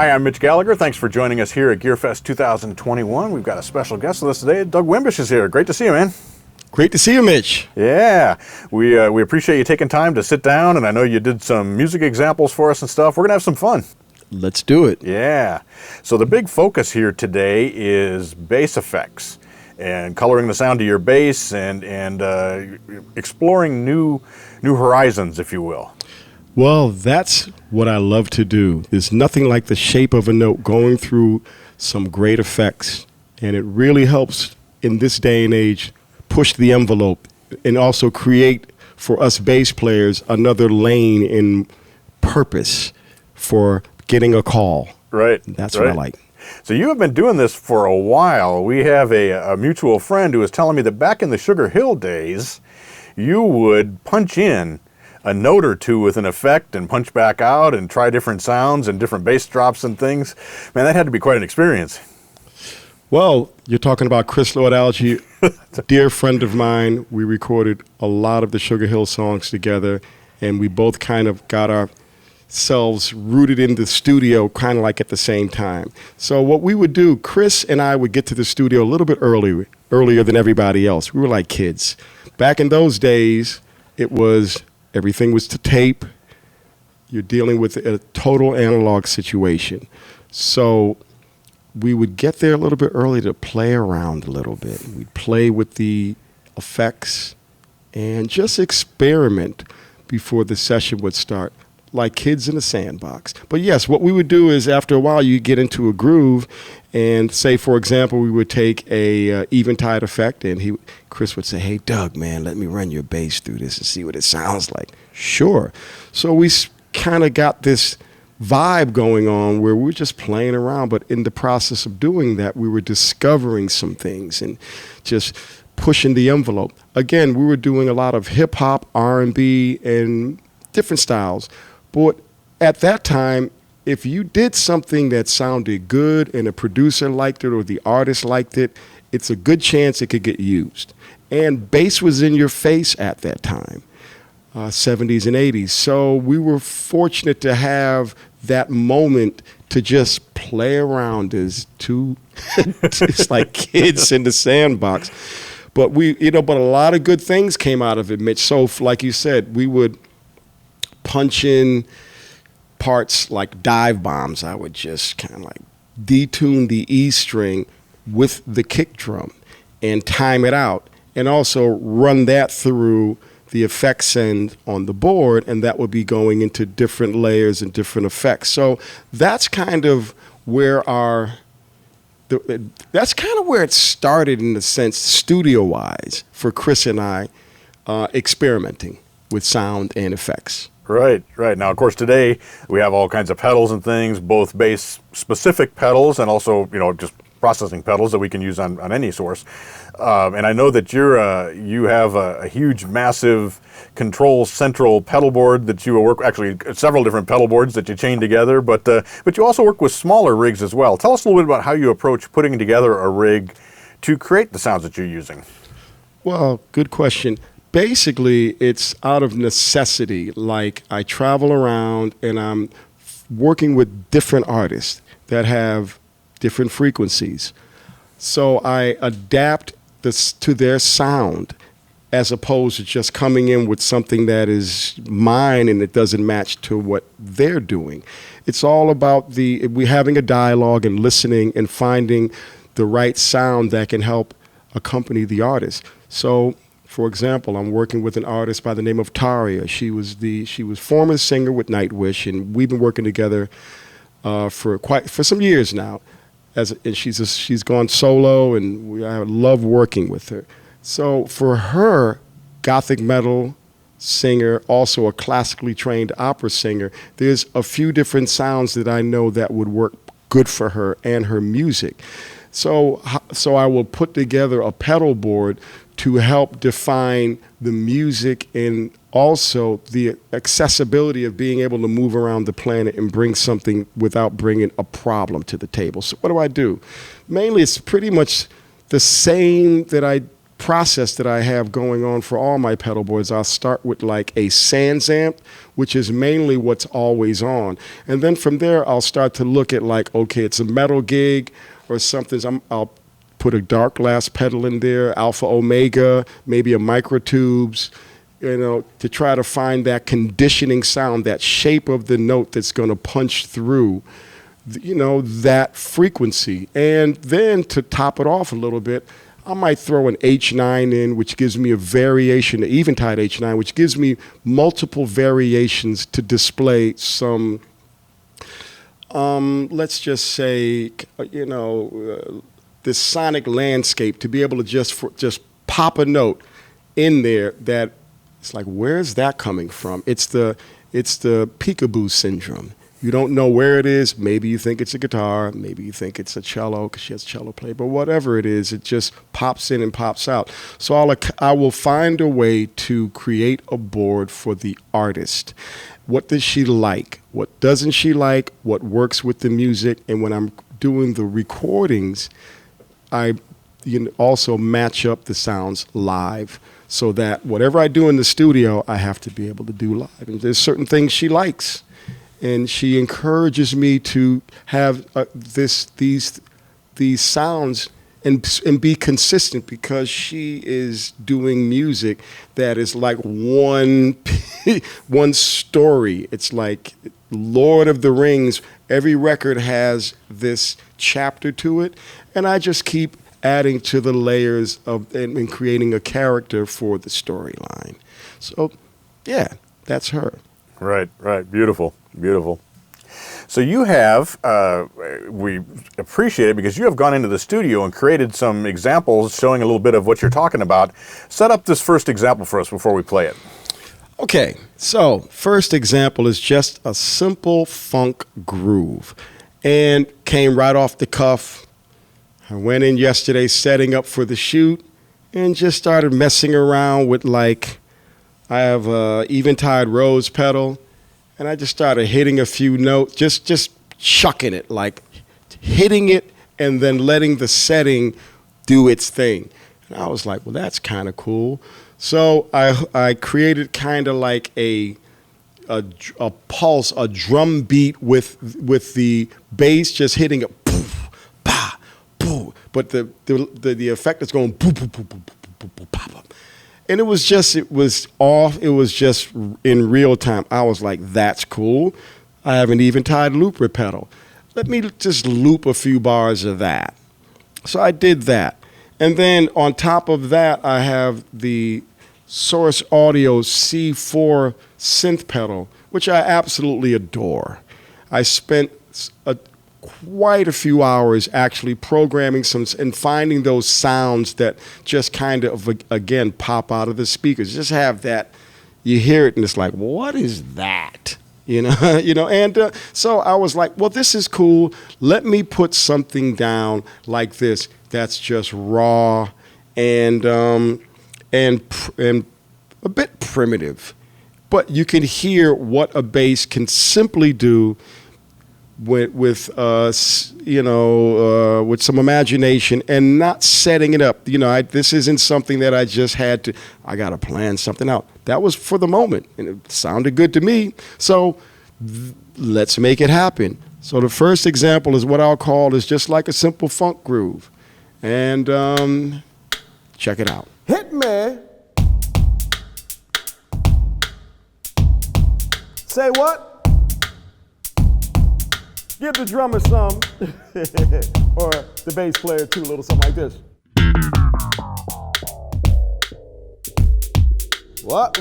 Hi, I'm Mitch Gallagher. Thanks for joining us here at GearFest 2021. We've got a special guest with us today. Doug Wimbish is here. Great to see you, man. Great to see you, Mitch. Yeah, we appreciate you taking time to sit down, and I know you did some music examples for us and stuff. We're going to have some fun. Let's do it. Yeah. So the big focus here today is bass effects and coloring the sound of your bass and exploring new horizons, if you will. Well, that's what I love to do. There's nothing like the shape of a note going through some great effects, and it really helps in this day and age push the envelope and also create for us bass players another lane in purpose for getting a call. Right. That's what I like. So you have been doing this for a while. We have a mutual friend who was telling me that back in the Sugar Hill days, you would punch in a note or two with an effect and punch back out and try different sounds and different bass drops and things. Man, that had to be quite an experience. Well, you're talking about Chris Lord-Alge, a dear friend of mine. We recorded a lot of the Sugar Hill songs together, and we both kind of got ourselves rooted in the studio kind of like at the same time. So what we would do, Chris and I would get to the studio a little bit earlier than everybody else. We were like kids. Back in those days, everything was to tape. You're dealing with a total analog situation. So we would get there a little bit early to play around a little bit. We'd play with the effects and just experiment before the session would start, like kids in a sandbox. But yes, what we would do is after a while you get into a groove and say, for example, we would take a eventide effect and Chris would say, "Hey, Doug, man, let me run your bass through this and see what it sounds like." Sure. So we kind of got this vibe going on where we're just playing around, but in the process of doing that, we were discovering some things and just pushing the envelope. Again, we were doing a lot of hip hop, R&B, and different styles. But at that time, if you did something that sounded good and a producer liked it or the artist liked it, it's a good chance it could get used. And bass was in your face at that time, 70s and 80s. So we were fortunate to have that moment to just play around as two, just like kids in the sandbox. But but a lot of good things came out of it, Mitch. So like you said, we would punch in parts like dive bombs. I would just kind of like detune the E string with the kick drum and time it out and also run that through the effects end on the board, and that would be going into different layers and different effects. So that's kind of where it started in a sense, studio-wise, for Chris and I experimenting with sound and effects. Right. Now, of course, today we have all kinds of pedals and things, both bass-specific pedals and also, just processing pedals that we can use on any source. And I know that you have a huge, massive control central pedal board that you work, actually several different pedal boards that you chain together, but you also work with smaller rigs as well. Tell us a little bit about how you approach putting together a rig to create the sounds that you're using. Well, good question. Basically, it's out of necessity. Like I travel around and I'm working with different artists that have different frequencies. So I adapt this to their sound as opposed to just coming in with something that is mine and it doesn't match to what they're doing. It's all about we having a dialogue and listening and finding the right sound that can help accompany the artist. So, for example, I'm working with an artist by the name of Taria. She was former singer with Nightwish, and we've been working together for some years now. And she's gone solo, and I love working with her. So for her, gothic metal singer, also a classically trained opera singer, there's a few different sounds that I know that would work good for her and her music. So I will put together a pedal board to help define the music and also the accessibility of being able to move around the planet and bring something without bringing a problem to the table. So what do? Mainly it's pretty much the same that I process that I have going on for all my pedal boards. I'll start with like a Sans amp, which is mainly what's always on. And then from there, I'll start to look at like, okay, it's a metal gig or something. I'll put a dark glass pedal in there, Alpha Omega, maybe a Microtubes, to try to find that conditioning sound, that shape of the note that's going to punch through, that frequency. And then to top it off a little bit, I might throw an H9 in, which gives me a variation, an Eventide H9, which gives me multiple variations to display some, let's just say, this sonic landscape, to be able to just pop a note in there that it's like, where's that coming from? It's the peekaboo syndrome. You don't know where it is. Maybe you think it's a guitar. Maybe you think it's a cello because she has a cello player. But whatever it is, it just pops in and pops out. So I will find a way to create a board for the artist. What does she like? What doesn't she like? What works with the music? And when I'm doing the recordings, I also match up the sounds live so that whatever I do in the studio, I have to be able to do live. And there's certain things she likes. And she encourages me to have these sounds and be consistent, because she is doing music that is like one story. It's like Lord of the Rings. Every record has this chapter to it, and I just keep adding to the layers and creating a character for the storyline. So, yeah, that's her. Right. Beautiful. So you have, we appreciate it because you have gone into the studio and created some examples showing a little bit of what you're talking about. Set up this first example for us before we play it. Okay, so first example is just a simple funk groove, and came right off the cuff. I went in yesterday setting up for the shoot and just started messing around with, like, I have a Eventide Rose pedal, and I just started hitting a few notes, just chucking it, like hitting it and then letting the setting do its thing. And I was like, well, that's kind of cool. So I created kind of like a pulse, a drum beat with the bass just hitting it, poof, bah, poof. But the effect is going poof, poof, poof, poof, poof, poof, pop up. And it was just in real time. I was like, that's cool. I have an Eventide looper pedal. Let me just loop a few bars of that. So I did that. And then on top of that, I have the Source Audio C4 synth pedal, which I absolutely adore. I spent quite a few hours actually programming some and finding those sounds that just kind of, again, pop out of the speakers. Just have that, you hear it and it's like, what is that? And so I was like, well, this is cool. Let me put something down like this that's just raw and a bit primitive, but you can hear what a bass can simply do with some imagination and not setting it up. This isn't something that I just had to, I got to plan something out. That was for the moment, and it sounded good to me. So let's make it happen. So the first example is what I'll call is just like a simple funk groove. And check it out. Hit me. Say what? Give the drummer some, or the bass player too, a little something like this. What?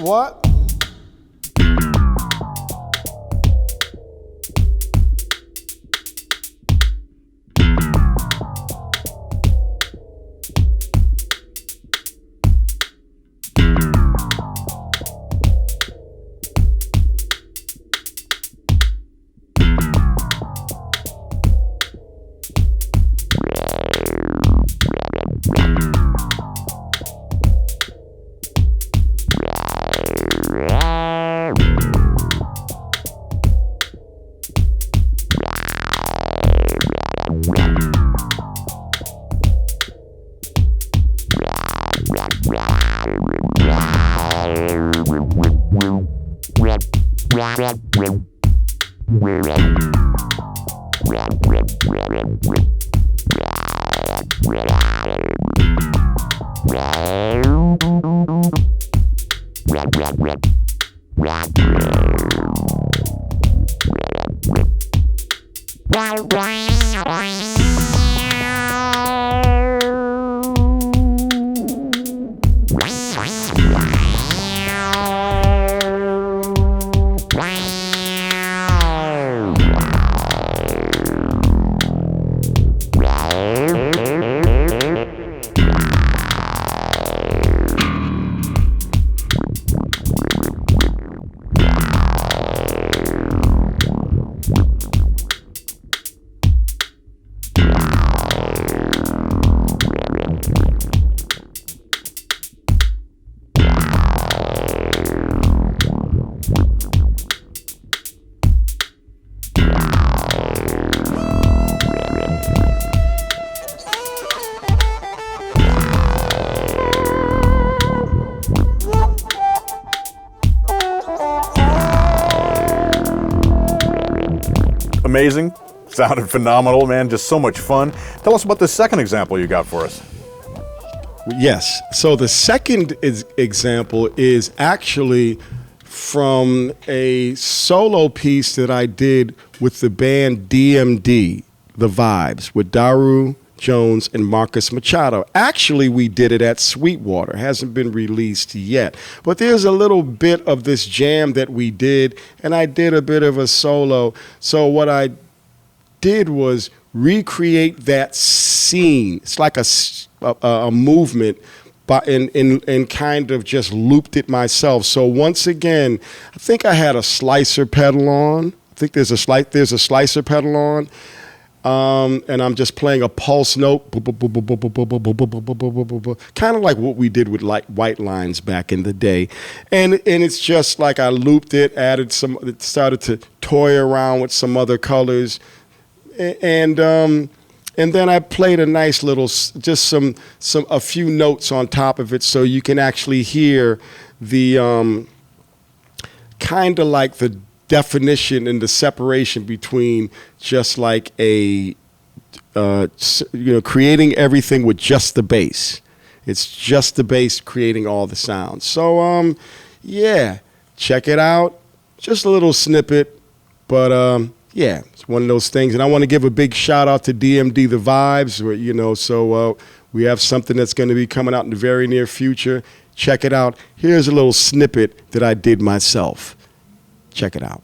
Amazing. Sounded phenomenal, man. Just so much fun. Tell us about the second example you got for us. Yes. So the second example is actually from a solo piece that I did with the band DMD, The Vibes, with Daru Jones and Marcus Machado. Actually, we did it at Sweetwater. It hasn't been released yet. But there's a little bit of this jam that we did, and I did a bit of a solo. So what I did was recreate that scene. It's like a movement, but and kind of just looped it myself. So once again, I think I had a slicer pedal on. I think there's a slicer pedal on. And I'm just playing a pulse note, kind of like what we did with white lines back in the day. And it's just like I looped it, started to toy around with some other colors. And then I played a nice little, a few notes on top of it so you can actually hear the kind of like the definition and the separation between just like creating everything with just the bass. It's just the bass creating all the sounds. So yeah, check it out. Just a little snippet, but yeah, it's one of those things. And I want to give a big shout out to DMD The Vibes, so we have something that's going to be coming out in the very near future. Check it out. Here's a little snippet that I did myself. Check it out.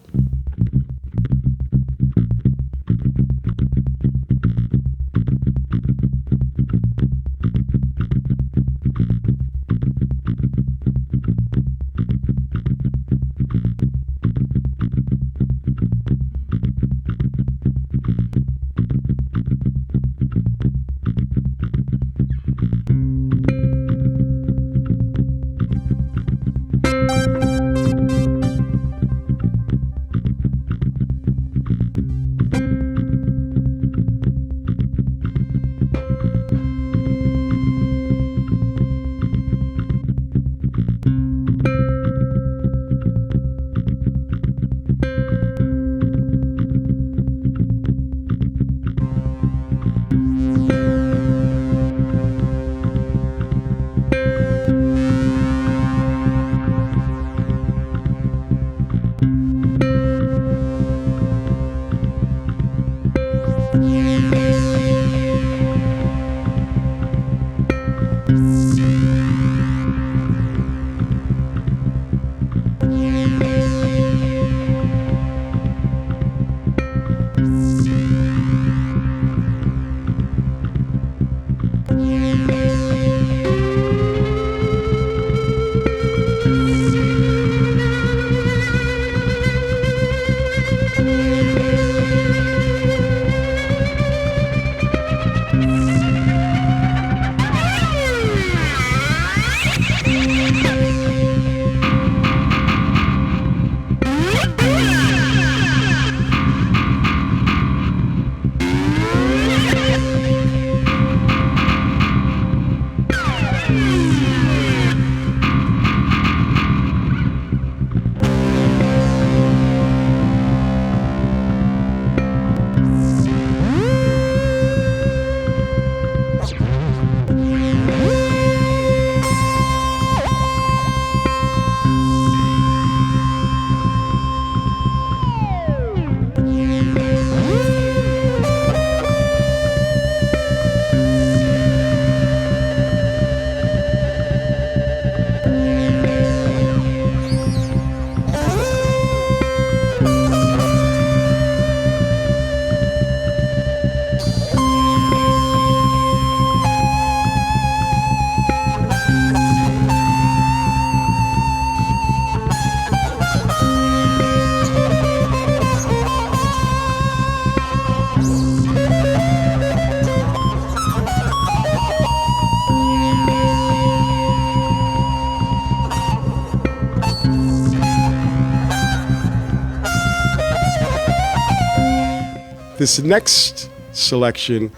This next selection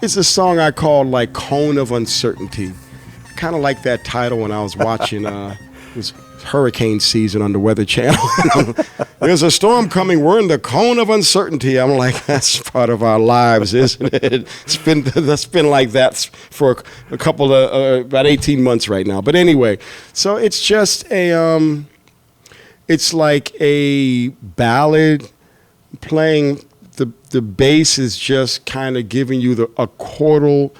is a song I called like Cone of Uncertainty. Kind of like that title when I was watching it was hurricane season on the Weather Channel. There's a storm coming. We're in the cone of uncertainty. I'm like, that's part of our lives, isn't it? That's been like that for a couple of about 18 months right now. But anyway, so it's just it's like a ballad playing. The bass is just kind of giving you a chordal,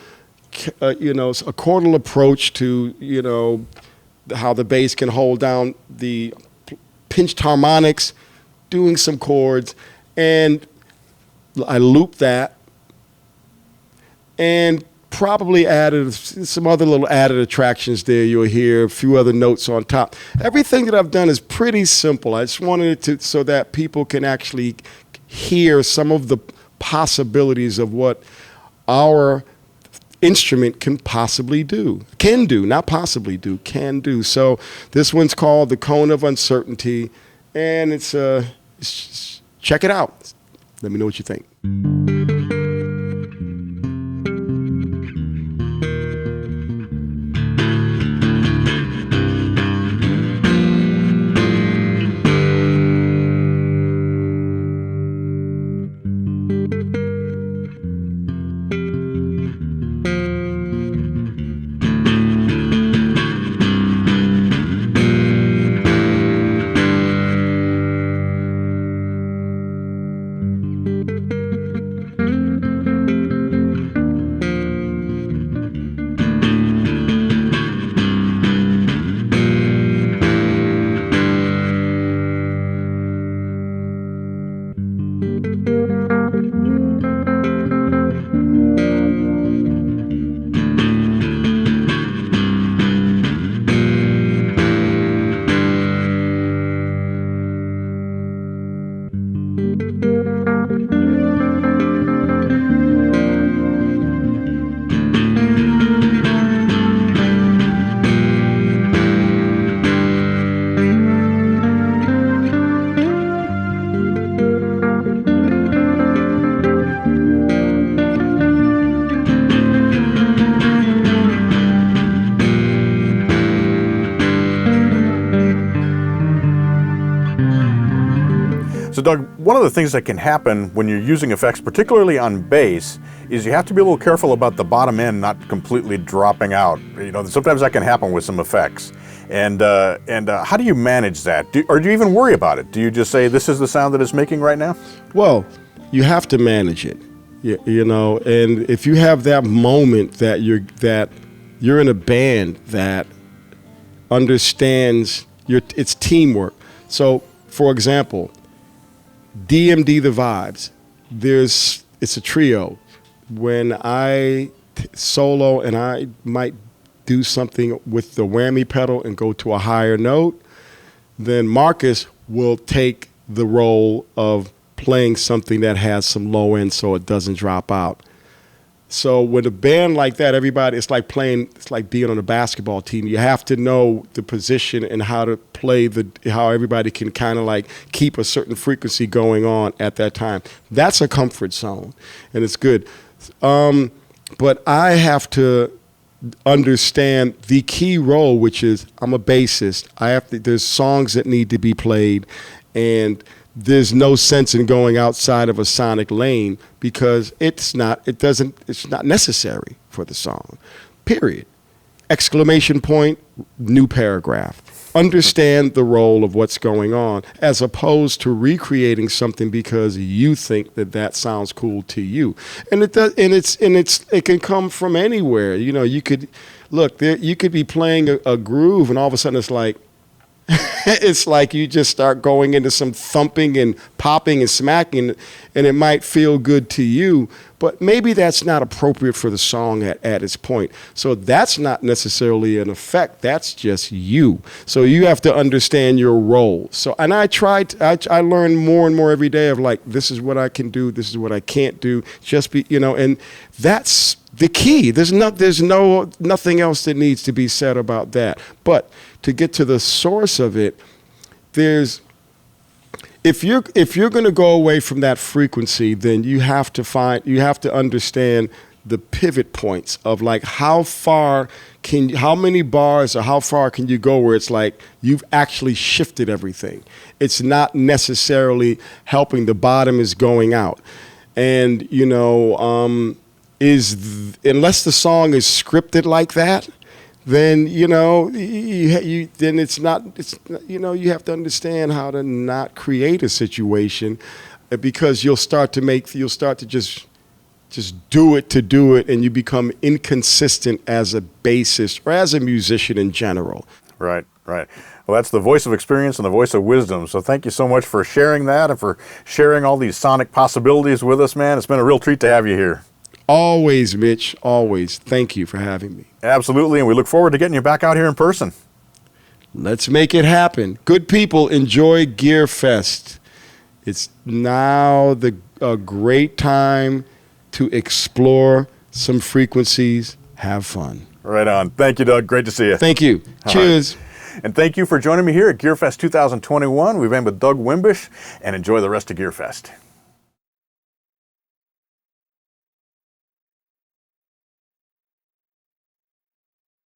a chordal approach to, how the bass can hold down the pinched harmonics, doing some chords, and I looped that and probably added some other little added attractions there. You'll hear a few other notes on top. Everything that I've done is pretty simple. I just wanted it to so that people can actually hear some of the possibilities of what our instrument can do. So this one's called The Cone of Uncertainty, and it's check it out. Let me know what you think. So Doug, one of the things that can happen when you're using effects, particularly on bass, is you have to be a little careful about the bottom end not completely dropping out. Sometimes that can happen with some effects. And how do you manage that? Or do you even worry about it? Do you just say, this is the sound that it's making right now? Well, you have to manage it, and if you have that moment that you're in a band that understands it's teamwork. So, for example, DMD the Vibes, it's a trio. When I solo and I might do something with the whammy pedal and go to a higher note, then Marcus will take the role of playing something that has some low end so it doesn't drop out. So with a band like that, it's like being on a basketball team. You have to know the position and how to play how everybody can kind of like keep a certain frequency going on at that time. That's a comfort zone, and it's good. But I have to understand the key role, which is I'm a bassist. There's songs that need to be played, and there's no sense in going outside of a sonic lane because it's not necessary for the song, period. Exclamation point, new paragraph. understand the role of what's going on, as opposed to recreating something because you think that that sounds cool to you. And it does, and it can come from anywhere. You know, you could you could be playing a groove, and all of a sudden it's like it's like you just start going into some thumping and popping and smacking, and it might feel good to you, but maybe that's not appropriate for the song at its point. So that's not necessarily an effect. That's just you. So you have to understand your role. So, and I learn more and more every day of like, this is what I can do. This is what I can't do. Just be, you know, and that's the key. There's nothing else that needs to be said about that. But to get to the source of it, if you're going to go away from that frequency, then you have to understand the pivot points of like how many bars or how far can you go where it's like you've actually shifted everything. It's not necessarily helping. The bottom is going out, and you know, unless the song is scripted like that, then you know you have to understand how to not create a situation, because you'll start to just do it, and you become inconsistent as a bassist or as a musician in general. Right. Well, that's the voice of experience and the voice of wisdom. So thank you so much for sharing that and for sharing all these sonic possibilities with us, man. It's been a real treat to have you here. Always, Mitch, always. Thank you for having me. Absolutely, and we look forward to getting you back out here in person. Let's make it happen. Good people, enjoy Gear Fest. It's now a great time to explore some frequencies, have fun. Right on. Thank you, Doug. Great to see you. Thank you. All Cheers. Right. And thank you for joining me here at Gear Fest 2021. We've been with Doug Wimbish, and enjoy the rest of Gear Fest.